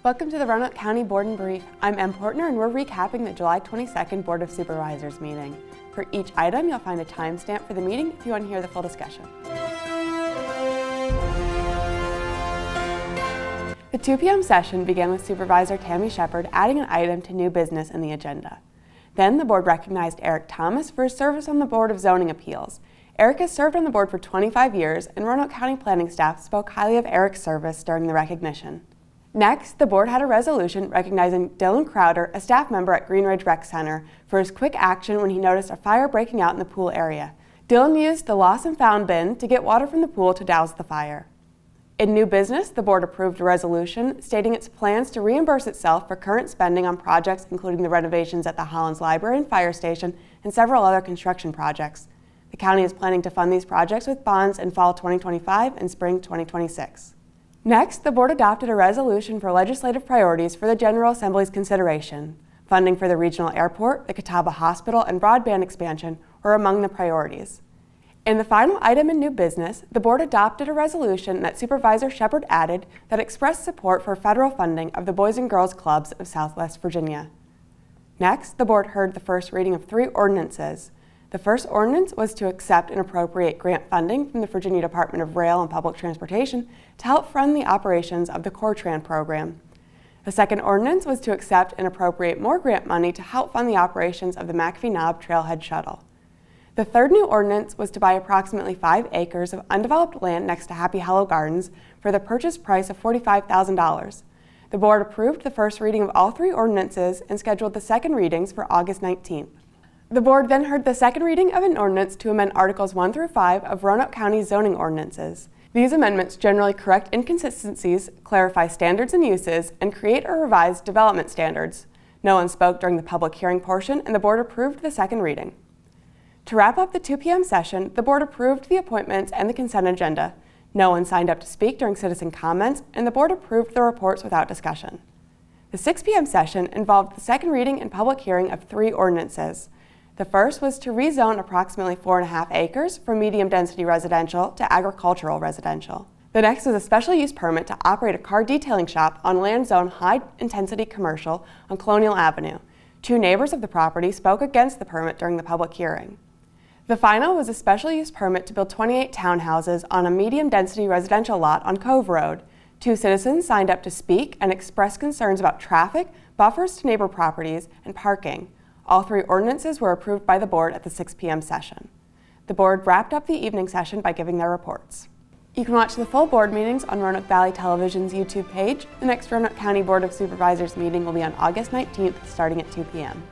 Welcome to the Roanoke County Board and Brief. I'm Em Portner and we're recapping the July 22nd Board of Supervisors meeting. For each item, you'll find a timestamp for the meeting if you want to hear the full discussion. The 2 p.m. session began with Supervisor Tammy Shepard adding an item to new business in the agenda. Then the board recognized Eric Thomas for his service on the Board of Zoning Appeals. Eric has served on the board for 25 years, and Roanoke County planning staff spoke highly of Eric's service during the recognition. Next, the board had a resolution recognizing Dylan Crowder, a staff member at Green Ridge Rec Center, for his quick action when he noticed a fire breaking out in the pool area. Dylan used the lost and found bin to get water from the pool to douse the fire. In new business, the board approved a resolution stating its plans to reimburse itself for current spending on projects including the renovations at the Hollins Library and Fire Station and several other construction projects. The county is planning to fund these projects with bonds in fall 2025 and spring 2026. Next, the board adopted a resolution for legislative priorities for the General Assembly's consideration. Funding for the regional airport, the Catawba Hospital, and broadband expansion were among the priorities. In the final item in new business, the board adopted a resolution that Supervisor Shepard added that expressed support for federal funding of the Boys and Girls Clubs of Southwest Virginia. Next, the board heard the first reading of 3 ordinances. The first ordinance was to accept and appropriate grant funding from the Virginia Department of Rail and Public Transportation to help fund the operations of the CORTRAN program. The second ordinance was to accept and appropriate more grant money to help fund the operations of the McAfee Knob Trailhead Shuttle. The third new ordinance was to buy approximately 5 acres of undeveloped land next to Happy Hollow Gardens for the purchase price of $45,000. The board approved the first reading of all 3 ordinances and scheduled the second readings for August 19th. The board then heard the second reading of an ordinance to amend Articles 1 through 5 of Roanoke County zoning ordinances. These amendments generally correct inconsistencies, clarify standards and uses, and create or revise development standards. No one spoke during the public hearing portion, and the board approved the second reading. To wrap up the 2 p.m. session, the board approved the appointments and the consent agenda. No one signed up to speak during citizen comments, and the board approved the reports without discussion. The 6 p.m. session involved the second reading and public hearing of 3 ordinances. The first was to rezone approximately 4.5 acres from medium-density residential to agricultural residential. The next was a special use permit to operate a car detailing shop on land zoned high-intensity commercial on Colonial Avenue. 2 neighbors of the property spoke against the permit during the public hearing. The final was a special use permit to build 28 townhouses on a medium-density residential lot on Cove Road. 2 citizens signed up to speak and express concerns about traffic, buffers to neighbor properties, and parking. All 3 ordinances were approved by the board at the 6 p.m. session. The board wrapped up the evening session by giving their reports. You can watch the full board meetings on Roanoke Valley Television's YouTube page. The next Roanoke County Board of Supervisors meeting will be on August 19th, starting at 2 p.m.